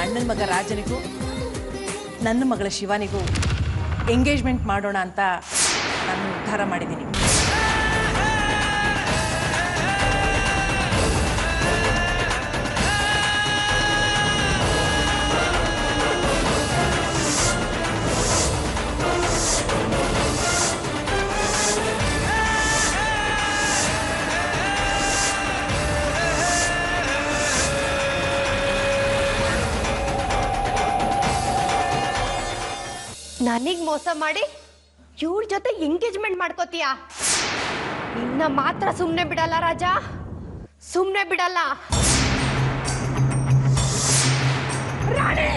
ಅಣ್ಣನ ಮಗ ರಾಜನಿಗೂ ನನ್ನ ಮಗಳ ಶಿವಾನಿಗೂ ಎಂಗೇಜ್ಮೆಂಟ್ ಮಾಡೋಣ ಅಂತ ನಾನು ನಿರ್ಧಾರ ಮಾಡಿದ್ದೀನಿ. ನನಗ್ ಮೋಸ ಮಾಡಿ ಇವ್ರ ಜೊತೆ ಎಂಗೇಜ್ಮೆಂಟ್ ಮಾಡ್ಕೋತೀಯ? ನಿನ್ನ ಮಾತ್ರ ಸುಮ್ನೆ ಬಿಡಲ್ಲ ರಾಜ, ಸುಮ್ನೆ ಬಿಡಲ್ಲ. ರಾಣಿ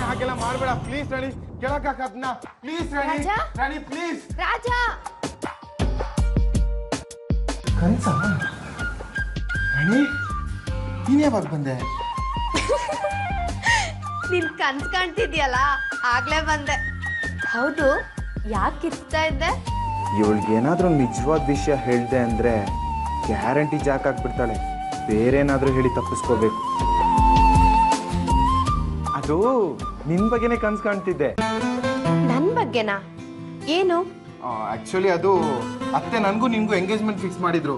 ಹಾಗೆಲ್ಲ ಮಾಡಬೇಡ ಪ್ಲೀಸ್ ರಾಣಿ, ಕೇಳಕ್ಕಾಗದ್ನ ಪ್ಲೀಸ್ ರಾಣಿ. ರಾಣಿ ಪ್ಲೀಸ್. ರಾಜ ಕನ್ಸ ರಾಣಿ, ನೀನ್ ಯಾವಾಗ ಬಂದೆ? ನೀನ್ ಕನ್ಸ್ ಕಾಣ್ತಿದ್ಯಲ್ಲ ಆಗ್ಲೇ ಬಂದೆ. ಹೌದು, ಯಾಕೆ ಕಿರ್ಚ್ತಾ ಇದ್ದೆ? ಇವಳಿಗೇನಾದ್ರೂ ನಿಜವಾದ ವಿಷಯ ಹೇಳ್ದೆ ಅಂದ್ರೆ ಗ್ಯಾರಂಟಿ ಜಾಕ್ ಹಾಕ್ಬಿಡ್ತಾಳೆ. ಬೇರೇನಾದ್ರೂ ಹೇಳಿ ತಪ್ಪಿಸ್ಕೋಬೇಕು. ಅದು ನಿನ್ ಬಗ್ಗೆನೇ ಕನ್ಸ್ ಕಾಣ್ತಿದ್ದೆ. ನನ್ ಬಗ್ಗೆನಾ? ಏನು? ಆಕ್ಚುಲಿ ಅದು ಅತ್ತೆ ನನ್ಗೂ ನಿನ್ಗೂ ಎಂಗೇಜ್ಮೆಂಟ್ ಫಿಕ್ಸ್ ಮಾಡಿದ್ರು.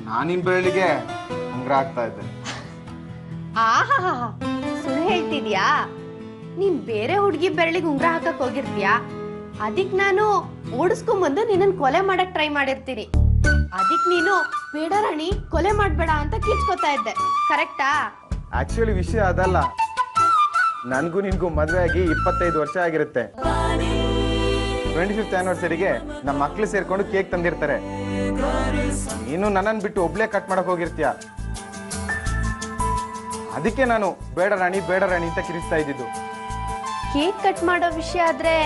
ನಾನಿನ್ ಬೆರಳಿಗೆ ಉಂಗ್ರ ಆಗ್ತಾ ಇದ್ದೆ. ಆಹಾ, ಸುಳ್ಳು ಹೇಳ್ತಿದ್ಯಾ? ನೀನ್ ಬೇರೆ ಹುಡುಗಿ ಬೆರಳಿಗೆ ಉಂಗ್ರ ಹಾಕಕ್ ಹೋಗಿರ್ತೀಯಾ? ಅದಕ್ ನಾನು ಓಡಿಸ್ಕೊಂಬಂದು ನಿನ್ನನ್ ಕೊಲೆ ಮಾಡಕ್ ಟ್ರೈ ಮಾಡಿರ್ತೀನಿ. ಅದಕ್ ನೀನು ಬೇಡ ರಾಣಿ, ಕೊಲೆ ಮಾಡ್ಬೇಡ ಅಂತ ಕಿಚ್ಕೋತಾ ಇದ್ದೆ, ಕರೆಕ್ಟಾ? ಆಕ್ಚುಲಿ ವಿಷಯ ಅದಲ್ಲ. ನನ್ಗೂ ನಿನ್ಗೂ ಮದ್ವೆ ಆಗಿ 25 ವರ್ಷ ಆಗಿರುತ್ತೆ. 25th ಆನಿವರ್ಸರಿಗೆ ನಮ್ಮ ಮಕ್ಳು ಸೇರ್ಕೊಂಡು ಕೇಕ್ ತಂದಿರ್ತಾರೆ. ನೀನು ನನ್ನನ್ನು ಬಿಟ್ಟು ಒಬ್ಳೆ ಕಟ್ ಮಾಡಕ್ ಹೋಗಿರ್ತೀಯ. ಅದಕ್ಕೆ ನಾನು ಬೇಡ ರಾಣಿ ಬೇಡ ರಾಣಿ ಅಂತ ಕಿರಿಸ್ತಾ ಇದ್ದಿದ್ದು. ಕೇಕ್ ಕಟ್ ಮಾಡೋ ವಿಷಯ ಆದ್ರೆ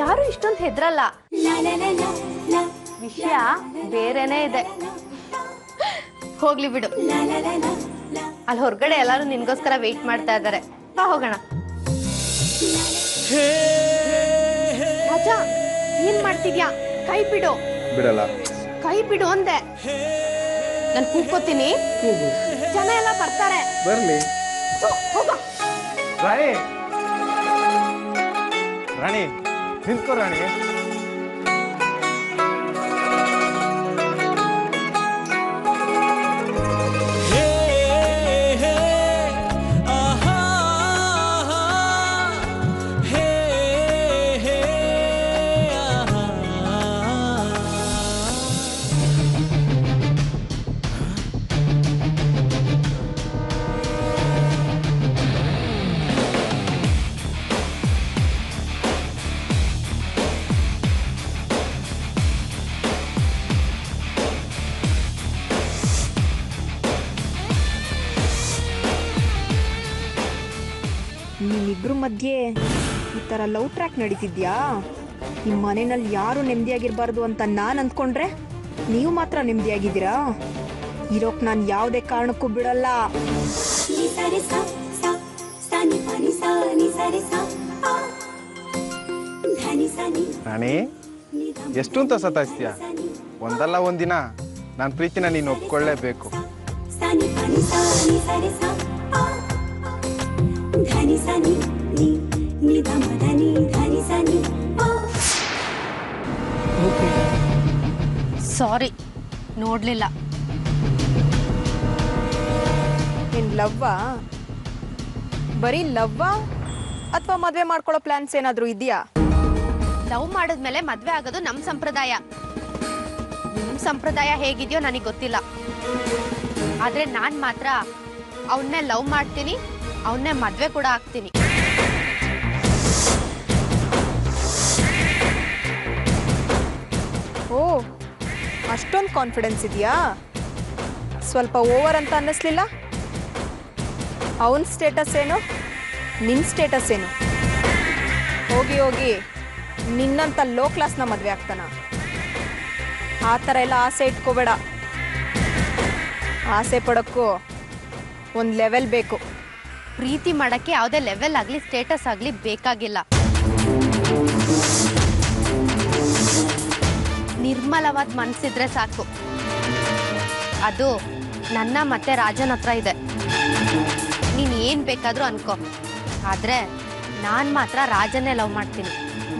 ಯಾರು ಇಷ್ಟೊಂದು ಹೆದ್ರಲ್ಲ. ವಿಷಯ ಬೇರೆನೇ ಇದೆ. ಹೋಗ್ಲಿ ಬಿಡು, ಅಲ್ಲಿ ಹೊರಗಡೆ ಎಲ್ಲಾರು ನಿನ್ಗೋಸ್ಕರ ವೇಟ್ ಮಾಡ್ತಾ ಇದ್ದಾರೆ. ಬಾ ಹೋಗೋಣ. ರಾಜ, ಏನ್ ಮಾಡ್ತಿದ್ಯಾ? ಕೈ ಬಿಡು. ಬಿಡಲ್ಲ. ಕೈ ಬಿಡು ಅಂದೆ. ನಾನು ಕೂಗ್ಕೋತೀನಿ, ಜನ ಎಲ್ಲ ಬರ್ತಾರೆ. ಬರ್ಲಿ. ಹೋಗ. ರಾಣಿ ರಾಣಿ ನಿಂತ್ಕೋ ರಾಣಿ. ನಿಮ್ಮಿಬ್ರ ಮಧ್ಯೆ ಈ ಥರ ಲವ್ ಟ್ರ್ಯಾಕ್ ನಡೀತಿದ್ಯಾ? ನಿಮ್ಮ ಮನೆಯಲ್ಲಿ ಯಾರು ನೆಮ್ಮದಿಯಾಗಿರ್ಬಾರ್ದು ಅಂತ ನಾನು ಅಂದ್ಕೊಂಡ್ರೆ ನೀವು ಮಾತ್ರ ನೆಮ್ಮದಿಯಾಗಿದ್ದೀರಾ? ಇರೋಕ್ ನಾನು ಯಾವುದೇ ಕಾರಣಕ್ಕೂ ಬಿಡಲ್ಲ. ರಾಣಿ, ಎಷ್ಟು ಅಂತ ಸತಾಯಿಸ್ತೀಯ? ಒಂದಲ್ಲ ಒಂದಿನ ನನ್ನ ಪ್ರೀತಿನ ನೀನು ಒಪ್ಕೊಳ್ಳೇಬೇಕು. ಸಾರಿ, ನೋಡ್ಲಿಲ್ಲ. ಏನ್ ಲವ್ವಾ? ಬರೀ ಲವ್ವಾ ಅಥವಾ ಮದುವೆ ಮಾಡ್ಕೊಳ್ಳೋ ಪ್ಲಾನ್ಸ್ ಏನಾದರೂ ಇದೆಯಾ? ಲವ್ ಮಾಡಿದ್ಮೇಲೆ ಮದ್ವೆ ಆಗೋದು ನಮ್ ಸಂಪ್ರದಾಯ. ನಿಮ್ ಸಂಪ್ರದಾಯ ಹೇಗಿದೆಯೋ ನನಗೆ ಗೊತ್ತಿಲ್ಲ. ಆದ್ರೆ ನಾನ್ ಮಾತ್ರ ಅವನ್ನೇ ಲವ್ ಮಾಡ್ತೀನಿ, ಅವನ್ನೇ ಮದ್ವೆ ಕೂಡ ಆಗ್ತೀನಿ. ಓ, ಅಷ್ಟೊಂದು ಕಾನ್ಫಿಡೆನ್ಸ್ ಇದೆಯಾ? ಸ್ವಲ್ಪ ಓವರ್ ಅಂತ ಅನ್ನಿಸ್ಲಿಲ್ಲ? ಅವನ ಸ್ಟೇಟಸ್ ಏನು, ನಿನ್ನ ಸ್ಟೇಟಸ್ ಏನು? ಹೋಗಿ ಹೋಗಿ ನಿನ್ನಂತ ಲೋ ಕ್ಲಾಸ್ನ ಮದುವೆ ಆಗ್ತಾನ? ಆ ಥರ ಎಲ್ಲ ಆಸೆ ಇಟ್ಕೋಬೇಡ. ಆಸೆ ಪಡೋಕ್ಕೂ ಒಂದು ಲೆವೆಲ್ ಬೇಕು. ಪ್ರೀತಿ ಮಾಡಕ್ಕೆ ಯಾವುದೇ ಲೆವೆಲ್ ಆಗಲಿ ಸ್ಟೇಟಸ್ ಆಗಲಿ ಬೇಕಾಗಿಲ್ಲ. ನಿರ್ಮಲವಾದ ಮನಸ್ಸಿದ್ರೆ ಸಾಕು. ಅದು ನನ್ನ ಮತ್ತೆ ರಾಜನ ಹತ್ರ ಇದೆ. ನೀನು ಏನು ಬೇಕಾದರೂ ಅನ್ಕೋ, ಆದರೆ ನಾನು ಮಾತ್ರ ರಾಜನ್ನೇ ಲವ್ ಮಾಡ್ತೀನಿ.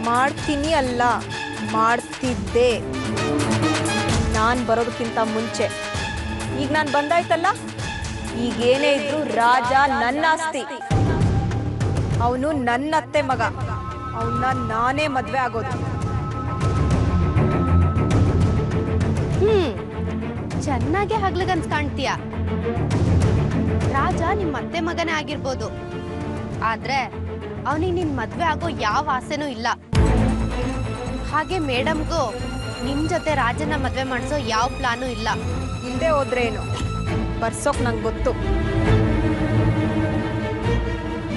ಮಾಡ್ತೀನಿ ಅಲ್ಲ, ಮಾಡ್ತಿದ್ದೆ ನಾನು ಬರೋದಕ್ಕಿಂತ ಮುಂಚೆ. ಈಗ ನಾನು ಬಂದಾಯ್ತಲ್ಲ, ಈಗೇನೇ ಇದ್ರು ರಾಜ ನನ್ನ ಆಸ್ತಿ. ಅವನು ನನ್ನ ಅತ್ತೆ ಮಗ. ಅವನ್ನ ನಾನೇ ಮದುವೆ ಆಗೋದು. ಚೆನ್ನಾಗೆ ಹಗ್ಲಗನ್ಸ್ ಕಾಣ್ತೀಯ. ರಾಜ ನಿಮ್ಮ ಅತ್ತೆ ಮಗನೇ ಆಗಿರ್ಬೋದು, ಆದ್ರೆ ಅವನಿಗೆ ನಿನ್ ಮದ್ವೆ ಆಗೋ ಯಾವ ಆಸೆನೂ ಇಲ್ಲ. ಹಾಗೆ ಮೇಡಮ್ಗೂ ನಿಮ್ ಜೊತೆ ರಾಜನ ಮದ್ವೆ ಮಾಡಿಸೋ ಯಾವ ಪ್ಲಾನು ಇಲ್ಲ. ಇಲ್ಲದೆ ಹೋದ್ರೆ ಏನು, ಬರ್ಸೋಕ್ ನಂಗೆ ಗೊತ್ತು.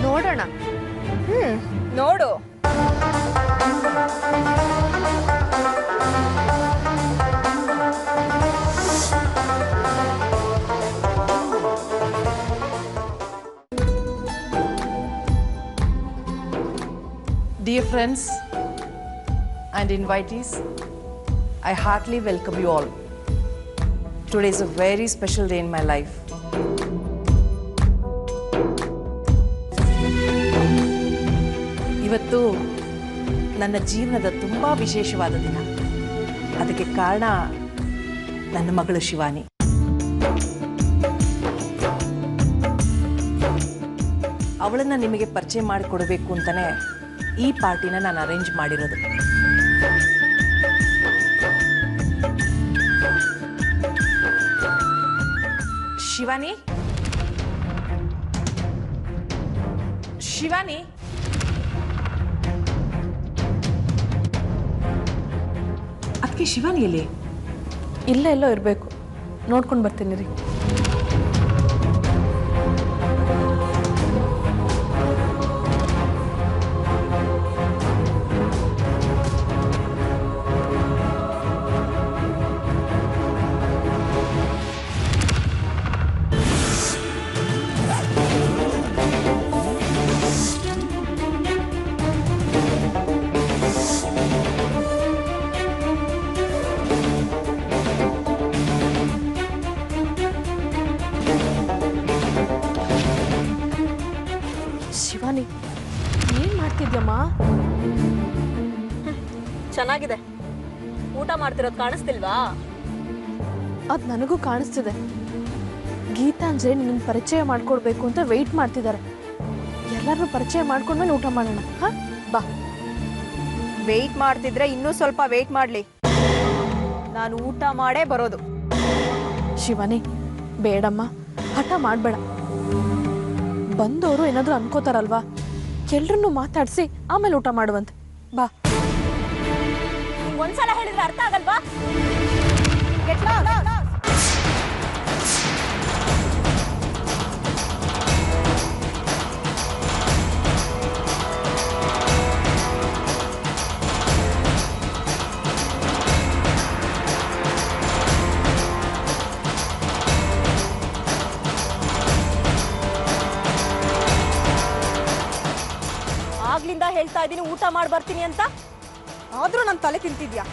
ನೋಡೋಣ. ನೋಡು. Dear friends and invitees, I heartily welcome you all. Today is a very special day in my life. ಇವತ್ತು ನನ್ನ ಜೀವನದ ತುಂಬ ವಿಶೇಷವಾದ ದಿನ. ಅದಕ್ಕೆ ಕಾರಣ ನನ್ನ ಮಗಳು ಶಿವಾನಿ. ಅವಳನ್ನು ನಿಮಗೆ ಪರಿಚಯ ಮಾಡಿಕೊಡಬೇಕು ಅಂತಲೇ ಈ ಪಾರ್ಟಿನ ನಾನು ಅರೇಂಜ್ ಮಾಡಿರೋದು. ಶಿವಾನಿ, ಶಿವಾನಿ, ಅದಕ್ಕೆ ಶಿವಾನಿಯಲ್ಲಿ ಎಲ್ಲೋ ಇರಬೇಕು, ನೋಡ್ಕೊಂಡು ಬರ್ತೀನಿ ರೀ. ಶಿವಾನಿ, ಏನ್ ಮಾಡ್ತಿದ್ಯಮ್ಮ? ಚೆನ್ನಾಗಿದೆ. ಊಟ ಮಾಡ್ತಿರೋದು ಕಾಣಿಸ್ತಿಲ್ವಾ? ಅದು ನನಗೂ ಕಾಣಿಸ್ತಿದೆ. ಗೀತಾಂಜಲಿ ನಿನ್ನ ಪರಿಚಯ ಮಾಡ್ಕೊಡ್ಬೇಕು ಅಂತ ವೆಯ್ಟ್ ಮಾಡ್ತಿದ್ದಾರೆ. ಎಲ್ಲರೂ ಪರಿಚಯ ಮಾಡ್ಕೊಂಡ್ಮೇಲೆ ಊಟ ಮಾಡೋಣ. ಹಾ, ಬಾ. ವೆಯ್ಟ್ ಮಾಡ್ತಿದ್ರೆ ಇನ್ನೂ ಸ್ವಲ್ಪ ವೆಯ್ಟ್ ಮಾಡಲಿ. ನಾನು ಊಟ ಮಾಡೇ ಬರೋದು. ಶಿವಾನಿ, ಬೇಡಮ್ಮ, ಹಠ ಮಾಡಬೇಡ. ಬಂದವರು ಏನಾದರೂ ಅನ್ಕೋತಾರಲ್ವಾ, ಎಲ್ರನ್ನೂ ಮಾತಾಡಿಸಿ ಆಮೇಲೆ ಊಟ ಮಾಡುವಂತೆ. ಬಾ. ಒಂದ್ಸಲ ಹೇಳಿದ್ರೆ ಅರ್ಥ ಆಗಲ್ವಾ? ಆಗ್ಲಿಂದ ಹೇಳ್ತಾ ಇದ್ದೀನಿ ಊಟ ಮಾಡಿ ಬರ್ತೀನಿ ಅಂತ, ಆದ್ರೂ ನನ್ನ ತಲೆ ತಿಂತಿದ್ಯಾ?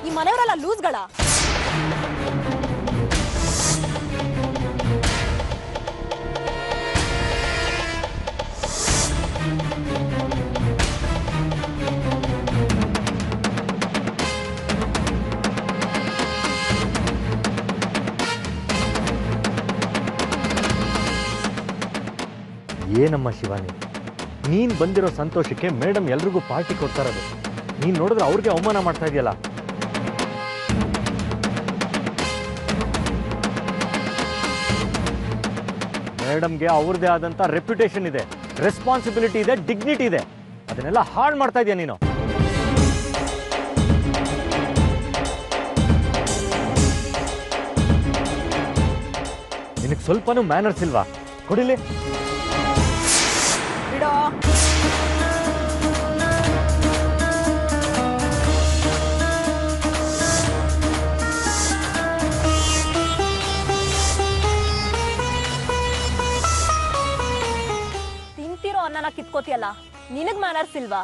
ಈ ಮನೆಯವರೆಲ್ಲ ಲೂಸ್ಗಳ. ಏನಮ್ಮ ಶಿವಾನಿ, ನೀನು ಬಂದಿರೋ ಸಂತೋಷಕ್ಕೆ ಮೇಡಮ್ ಎಲ್ರಿಗೂ ಪಾರ್ಟಿ ಕೊಡ್ತಾ ಇರೋದು. ನೀನು ನೋಡಿದ್ರೆ ಅವ್ರಿಗೆ ಅವಮಾನ ಮಾಡ್ತಾ ಇದೆಯಲ್ಲ. ಮೇಡಮ್ಗೆ ಅವ್ರದ್ದೇ ಆದಂಥ ರೆಪ್ಯುಟೇಷನ್ ಇದೆ, ರೆಸ್ಪಾನ್ಸಿಬಿಲಿಟಿ ಇದೆ, ಡಿಗ್ನಿಟಿ ಇದೆ. ಅದನ್ನೆಲ್ಲ ಹಾಳು ಮಾಡ್ತಾ ಇದೆಯಾ ನೀನು? ನಿನಗೆ ಸ್ವಲ್ಪನೂ ಮ್ಯಾನರ್ಸ್ ಇಲ್ವಾ? ಕೊಡಿಲಿ. ಬಿಡೋ. ಮಾನ ಕಿತ್ಕೋತಿಯಲ್ಲ, ನಿನಗ್ ಮ್ಯಾನರ್ಸ್ ಇಲ್ವಾ?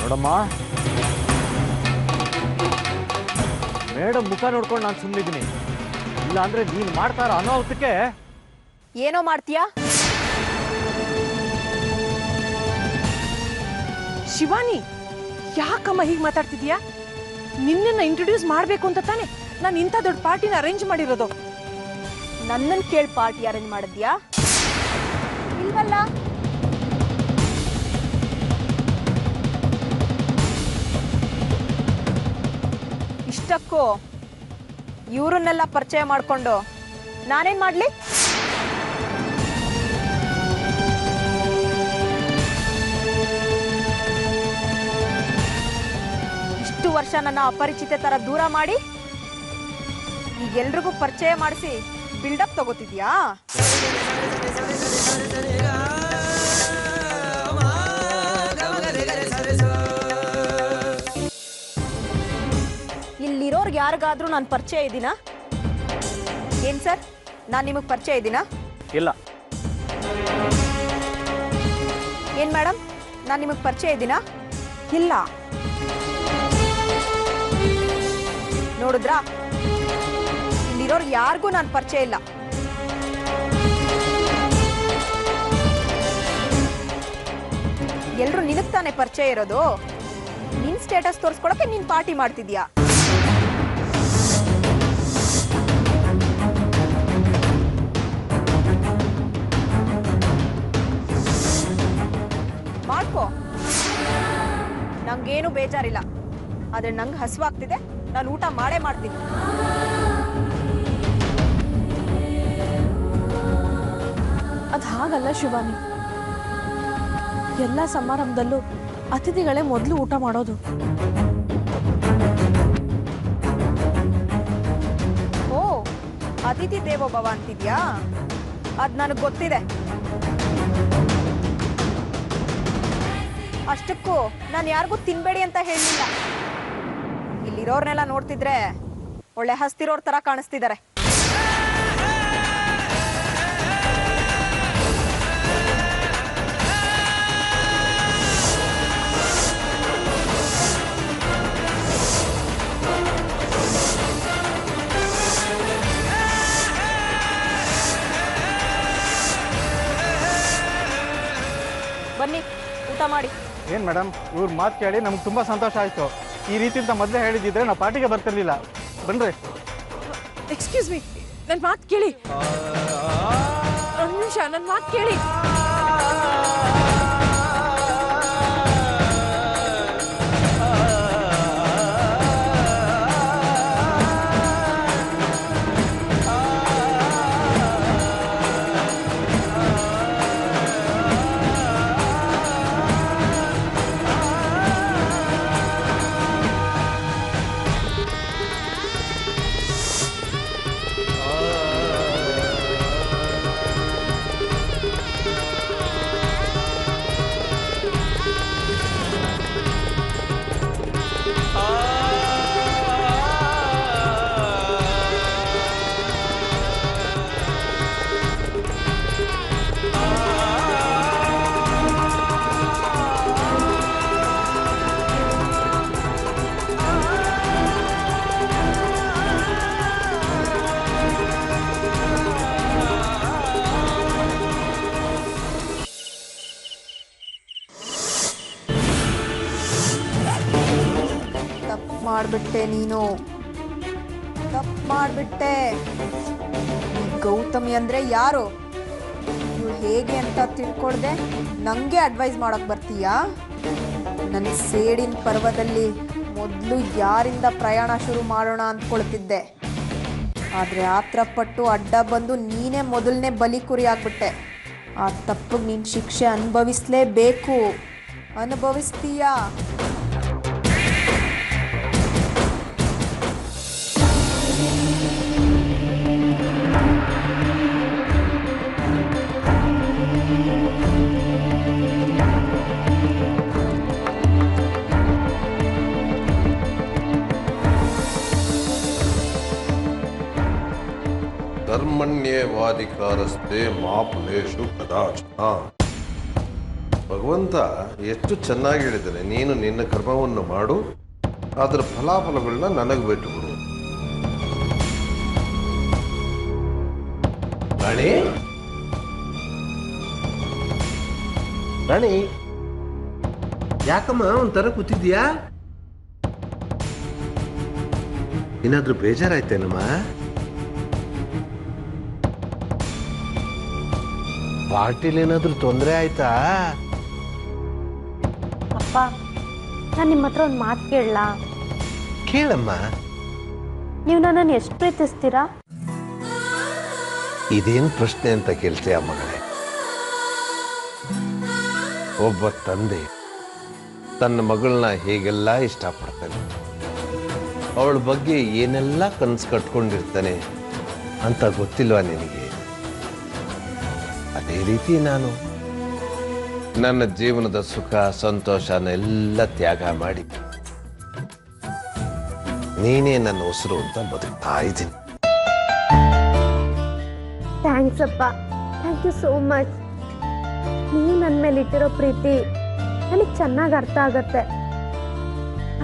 ನೋಡಮ್ಮ, ಮೇಡಮ್ ಮುಖ ನೋಡ್ಕೊಂಡು ನಾನು ಸುಮ್ಮನಿದ್ದೀನಿ. ಇಲ್ಲ ಅಂದ್ರೆ ನೀನು ಮಾಡ್ತಾರ ಅನಾಹುತಕ್ಕೆ ಏನೋ ಮಾಡ್ತೀಯಾ? ಶಿವಾನಿ, ಯಾಕಮ್ಮ ಹೀಗೆ ಮಾತಾಡ್ತಿದ್ಯಾ? ನಿನ್ನನ್ನು ಇಂಟ್ರೊಡ್ಯೂಸ್ ಮಾಡಬೇಕು ಅಂತ ತಾನೆ ನಾನು ಇಂಥ ದೊಡ್ಡ ಪಾರ್ಟಿನ ಅರೇಂಜ್ ಮಾಡಿರೋದು. ನನ್ನನ್ನು ಕೇಳಿ ಪಾರ್ಟಿ ಅರೇಂಜ್ ಮಾಡಿದ್ಯಾ? ಇಲ್ವಲ್ಲ. ಇಷ್ಟಕ್ಕೂ ಇವರನ್ನೆಲ್ಲ ಪರಿಚಯ ಮಾಡಿಕೊಂಡು ನಾನೇನ್ ಮಾಡ್ಲಿ? ಇಷ್ಟು ವರ್ಷ ನನ್ನ ಅಪರಿಚಿತ ತರ ದೂರ ಮಾಡಿ ಈಗೆಲ್ರಿಗೂ ಪರಿಚಯ ಮಾಡಿಸಿ ಬಿಲ್ಡಪ್ ತಗೋತಿದ್ಯಾ? ಇಲ್ಲಿರೋರ್ಗೆ ಯಾರಿಗಾದ್ರೂ ನಾನು ಪರಿಚಯ ಇದ್ದೀನಾ? ಏನ್ ಸರ್, ನಾನು ನಿಮಗೆ ಪರಿಚಯ ಇದ್ದೀನಾ? ಇಲ್ಲ. ಏನ್ ಮೇಡಮ್, ನಾನು ನಿಮಗೆ ಪರಿಚಯ ಇದ್ದೀನಾ? ಇಲ್ಲ. ನೋಡಿದ್ರಾ, ಇಲ್ಲಿರೋರ್ಗೆ ಯಾರಿಗೂ ನಾನು ಪರಿಚಯ ಇಲ್ಲ. ಎಲ್ರು ನಿನಗ್ ತಾನೇ ಪರಿಚಯ ಇರೋದು. ನಿನ್ ಸ್ಟೇಟಸ್ ತೋರಿಸ್ಕೊಳಕ್ಕೆ ನೀನ್ ಪಾರ್ಟಿ ಮಾಡ್ತಿದ್ಯಾ? ಮಾಡ್ಕೋ, ನಂಗೇನು ಬೇಜಾರಿಲ್ಲ. ಆದ್ರೆ ನಂಗೆ ಹಸುವಾಗ್ತಿದೆ, ನಾನು ಊಟ ಮಾಡೇ ಮಾಡ್ತೀನಿ. ಅದು ಹಾಗಲ್ಲ ಶಿವಾನಿ, ಎಲ್ಲ ಸಮಾರಂಭದಲ್ಲೂ ಅತಿಥಿಗಳೇ ಮೊದಲು ಊಟ ಮಾಡೋದು. ಓ, ಅತಿಥಿ ದೇವೋ ಭವ ಅಂತಿದ್ಯಾ? ಅದ್ ನನಗೆ ಗೊತ್ತಿದೆ. ಅಷ್ಟಕ್ಕೂ ನಾನು ಯಾರಿಗೂ ತಿನ್ಬೇಡಿ ಅಂತ ಹೇಳಿಲ್ಲ. ಇಲ್ಲಿರೋರ್ನೆಲ್ಲ ನೋಡ್ತಿದ್ರೆ ಒಳ್ಳೆ ಹಸ್ತಿರೋರ್ ತರ ಕಾಣಿಸ್ತಿದ್ದಾರೆ. ಬನ್ನಿ, ಊಟ ಮಾಡಿ. ಏನು ಮೇಡಮ್, ಇವ್ರ ಮಾತು ಕೇಳಿ ನಮ್ಗೆ ತುಂಬ ಸಂತೋಷ ಆಯಿತು. ಈ ರೀತಿಯಿಂದ ಮೊದಲೇ ಹೇಳಿದ್ದಿದ್ರೆ ನಾವು ಪಾರ್ಟಿಗೆ ಬರ್ತಿರ್ಲಿಲ್ಲ. ಬನ್ರಿ. ಎಕ್ಸ್ಕ್ಯೂಸ್ ಮೀ, ನನ್ನ ಮಾತು ಕೇಳಿ. ಒಂದು ನಿಮಿಷ, ನನ್ನ ಮಾತು ಕೇಳಿ. ಮಾಡ್ಬಿಟ್ಟೆ ನೀನು, ತಪ್ಪು ಮಾಡ್ಬಿಟ್ಟೆ. ಗೌತಮಿ ಅಂದ್ರೆ ಯಾರು, ಇವಳು ಹೇಗೆ ಅಂತ ತಿಳ್ಕೊಳ್ದೆ ನಂಗೆ ಅಡ್ವೈಸ್ ಮಾಡಕ್ ಬರ್ತೀಯಾ? ನನ್ನ ಸೇಡಿನ ಪರ್ವದಲ್ಲಿ ಮೊದಲು ಯಾರಿಂದ ಪ್ರಯಾಣ ಶುರು ಮಾಡೋಣ ಅಂದ್ಕೊಳ್ತಿದ್ದೆ. ಆದರೆ ಆತ್ರಪಟ್ಟು ಅಡ್ಡ ಬಂದು ನೀನೇ ಮೊದಲನೇ ಬಲಿ ಕುರಿ ಆಗ್ಬಿಟ್ಟೆ. ಆ ತಪ್ಪಿಗೆ ನೀನು ಶಿಕ್ಷೆ ಅನುಭವಿಸ್ಲೇಬೇಕು. ಅನುಭವಿಸ್ತೀಯಾ? ದೇವಾಧಿಕಾರಸ್ಥೆ ಮಾಪುಲೇಶು ಕದಾಚನ. ಭಗವಂತ ಎಷ್ಟು ಚೆನ್ನಾಗಿ ಹೇಳಿದ್ದಾನೆ, ನೀನು ನಿನ್ನ ಕರ್ಮವನ್ನು ಮಾಡು, ಅದರ ಫಲಾಫಲಗಳನ್ನ ನನಗೆ ಬಿಟ್ಟು ಬಿಡು. ರಾಣಿ ರಾಣಿ ಯಾಕಮ್ಮ ಒಂಥರ ಕೂತಿದ್ಯಾ? ಏನಾದ್ರೂ ಬೇಜಾರಾಯ್ತೇನಮ್ಮ? ಪಾರ್ಟಿಲಿ ಏನಾದ್ರೂ ತೊಂದರೆ ಆಯ್ತಾ? ಅಪ್ಪ, ನಾನು ನಿಮ್ಮ ಹತ್ರ ಒಂದು ಮಾತು ಕೇಳಲಾ? ಕೇಳಮ್ಮ. ನೀವು ನನ್ನನ್ನು ಎಷ್ಟು ಪ್ರೀತಿಸ್ತೀರಾ? ಇದೇನು ಪ್ರಶ್ನೆ ಅಂತ ಕೇಳ್ತೀಯ ಮಗಳೇ? ಒಬ್ಬ ತಂದೆ ತನ್ನ ಮಗಳನ್ನ ಹೇಗೆಲ್ಲ ಇಷ್ಟಪಡ್ತಾನೆ, ಅವಳ ಬಗ್ಗೆ ಏನೆಲ್ಲ ಕನಸು ಕಟ್ಕೊಂಡಿರ್ತಾನೆ ಅಂತ ಗೊತ್ತಿಲ್ವಾ ನಿನಗೆ? ಅದೇ ರೀತಿ ನಾನು ನನ್ನ ಜೀವನದ ಸುಖ ಸಂತೋಷನೆಲ್ಲ ತ್ಯಾಗ ಮಾಡಿ ನೀನೇ ನನ್ನ ಉಸಿರು ಅಂತ ಬದುಕ್ತಾ ಇದ್ದೀನಿ. ಥ್ಯಾಂಕ್ಸ್ ಅಪ್ಪ, ಥ್ಯಾಂಕ್ ಯು ಸೋ ಮಚ್. ನೀವು ನನ್ನ ಮೇಲೆ ಇಟ್ಟಿರೋ ಪ್ರೀತಿ ನನಗೆ ಚೆನ್ನಾಗಿ ಅರ್ಥ ಆಗತ್ತೆ.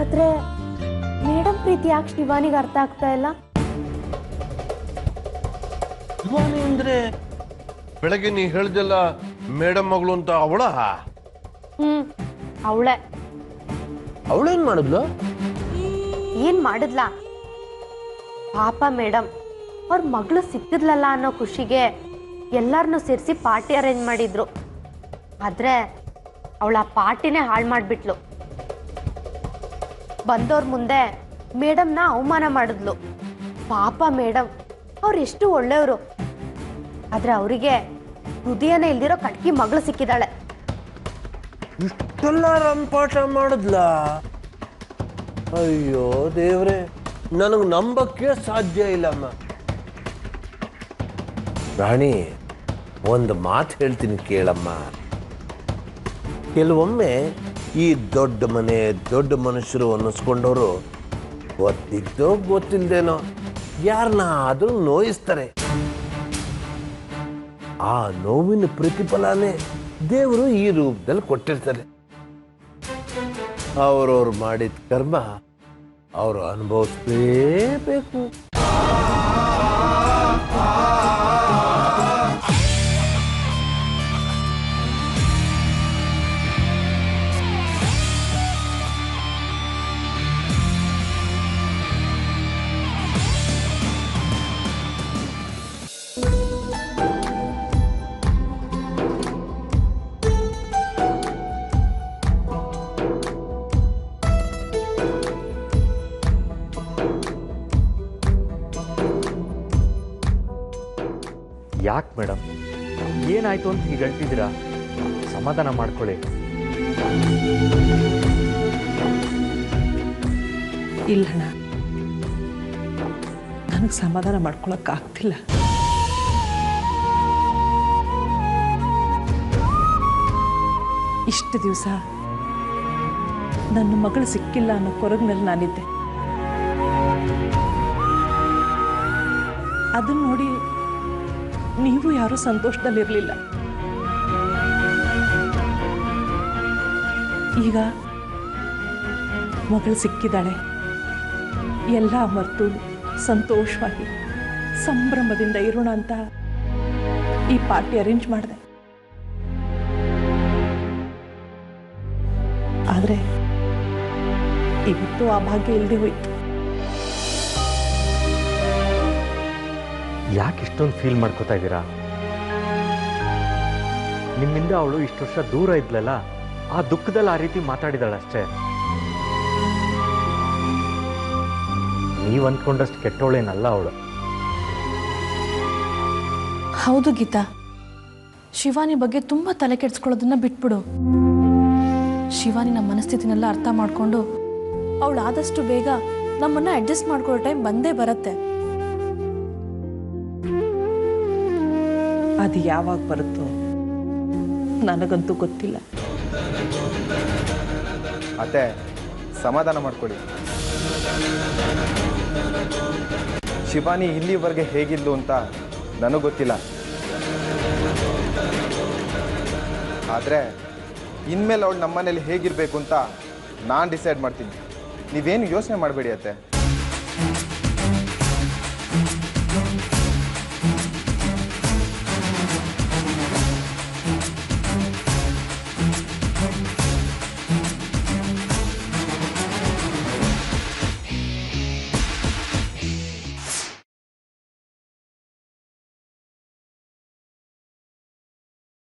ಆದ್ರೆ ಮೇಡಮ್ ಪ್ರೀತಿ ಯಾಕೆ ಶಿವಾನಿಗೆ ಅರ್ಥ ಆಗ್ತಾ ಇಲ್ಲ? ಶಿವಾನಿ ಅಂದ್ರೆ ಬೆಳಗ್ಗೆ ನೀ ಹೇಳ್ದಲ್ಲ ಮೇಡಮ್ ಮಗಳು ಅಂತ, ಅವಳ? ಅವಳೇ. ಅವಳೇನ್ ಮಾಡಿದ್ಲು? ಏನ್ ಮಾಡಿದ್ಲ? ಪಾಪ ಮೇಡಮ್ ಅವ್ರ ಮಗಳು ಸಿಕ್ಕಿದ್ಲಲ್ಲ ಅನ್ನೋ ಖುಷಿಗೆ ಎಲ್ಲಾರನ್ನೂ ಸೇರಿಸಿ ಪಾರ್ಟಿ ಅರೇಂಜ್ ಮಾಡಿದ್ರು. ಆದ್ರೆ ಅವಳ ಆ ಪಾರ್ಟಿನೇ ಹಾಳು ಮಾಡಿಬಿಟ್ಲು. ಬಂದವ್ರ ಮುಂದೆ ಮೇಡಮ್ನ ಅವಮಾನ ಮಾಡಿದ್ಲು. ಪಾಪ ಮೇಡಮ್ ಅವ್ರು ಎಷ್ಟು ಒಳ್ಳೆಯವರು, ಆದ್ರೆ ಅವರಿಗೆ ಹೃದಯನೇ ಇಲ್ದಿರೋ ಕಟ್ಕಿ ಮಗಳು ಸಿಕ್ಕಿದಾಳೆ. ಇಷ್ಟೆಲ್ಲ ರಂಪಾಟ ಮಾಡಿದ್ಲ? ಅಯ್ಯೋ ದೇವ್ರೆ, ನನಗೆ ನಂಬಕ್ಕೆ ಸಾಧ್ಯ ಇಲ್ಲಮ್ಮ. ರಾಣಿ, ಒಂದು ಮಾತು ಹೇಳ್ತೀನಿ ಕೇಳಮ್ಮ. ಕೆಲವೊಮ್ಮೆ ಈ ದೊಡ್ಡ ಮನೆ ದೊಡ್ಡ ಮನುಷ್ಯರು ಅನ್ನಿಸ್ಕೊಂಡವರು ಗೊತ್ತಿದ್ದೋ ಗೊತ್ತಿಲ್ದೇನೋ ಯಾರನ್ನ ಆದ್ರೂ ನೋಯಿಸ್ತಾರೆ. ಆ ನೋವಿನ ಪ್ರತಿಫಲನೇ ದೇವರು ಈ ರೂಪದಲ್ಲಿ ಕೊಟ್ಟಿರ್ತಾರೆ. ಅವರವ್ರು ಮಾಡಿದ ಕರ್ಮ ಅವರು ಅನುಭವಿಸಲೇಬೇಕು. ಯಾಕೆ ಮೇಡಮ್, ಏನಾಯ್ತು ಅಂತ ಹೀಗೆ ಹೇಳ್ತಿದ್ದೀರಾ? ಸಮಾಧಾನ ಮಾಡ್ಕೊಳ್ಳಿ. ಇಲ್ಲಣ್ಣ, ನನಗೆ ಸಮಾಧಾನ ಮಾಡ್ಕೊಳಕ್ಕಾಗ್ತಿಲ್ಲ. ಇಷ್ಟು ದಿವಸ ನನ್ನ ಮಗಳು ಸಿಕ್ಕಿಲ್ಲ ಅನ್ನೋ ಕೊರಗಿನಲ್ಲಿ ನಾನಿದ್ದೆ. ಅದನ್ನ ನೋಡಿ ನೀವು ಯಾರೂ ಸಂತೋಷದಲ್ಲಿರಲಿಲ್ಲ. ಈಗ ಮಗಳು ಸಿಕ್ಕಿದ್ದಾಳೆ, ಎಲ್ಲ ಮರೆತು ಸಂತೋಷವಾಗಿ ಸಂಭ್ರಮದಿಂದ ಇರೋಣ ಅಂತ ಈ ಪಾರ್ಟಿ ಅರೇಂಜ್ ಮಾಡಿದೆ. ಆದರೆ ಇವತ್ತು ಆ ಭಾಗ್ಯ ಇಲ್ಲದೆ ಹೋಯ್ತು. ಯಾಕೆ ಇಷ್ಟೊಂದು ಫೀಲ್ ಮಾಡ್ಕೋತಾ ಇದ್ದೀರಾ? ನಿಮ್ಮಿಂದ ಅವಳು ಇಷ್ಟು ವರ್ಷ ದೂರ ಇದ್ಲಲ್ಲ, ಆ ದುಃಖದಲ್ಲಿ ಆ ರೀತಿ ಮಾತಾಡಿದಾಳಷ್ಟೇ. ನೀವು ಅಂದ್ಕೊಂಡಷ್ಟು ಕೆಟ್ಟವಳೇನಲ್ಲ ಅವಳು. ಹೌದು ಗೀತಾ, ಶಿವಾನಿ ಬಗ್ಗೆ ತುಂಬ ತಲೆ ಕೆಡಿಸ್ಕೊಳ್ಳೋದನ್ನ ಬಿಟ್ಬಿಡು. ಶಿವಾನಿ ನಮ್ಮ ಮನಸ್ಥಿತಿನೆಲ್ಲ ಅರ್ಥ ಮಾಡಿಕೊಂಡು ಅವಳು ಆದಷ್ಟು ಬೇಗ ನಮ್ಮನ್ನು ಅಡ್ಜಸ್ಟ್ ಮಾಡ್ಕೊಳ್ಳೋ ಟೈಮ್ ಬಂದೇ ಬರುತ್ತೆ. ಅದು ಯಾವಾಗ ಬರುತ್ತೋ ನನಗಂತೂ ಗೊತ್ತಿಲ್ಲ. ಅತ್ತೆ, ಸಮಾಧಾನ ಮಾಡ್ಕೊಳ್ಳಿ. ಶಿವಾನಿ ಇಲ್ಲಿವರೆಗೆ ಹೇಗಿದ್ಲು ಅಂತ ನನಗೆ ಗೊತ್ತಿಲ್ಲ. ಆದರೆ ಇನ್ಮೇಲೆ ಅವಳು ನಮ್ಮನೇಲಿ ಹೇಗಿರಬೇಕು ಅಂತ ನಾನು ಡಿಸೈಡ್ ಮಾಡ್ತೀನಿ. ನೀವೇನು ಯೋಚನೆ ಮಾಡಬೇಡಿ ಅತ್ತೆ.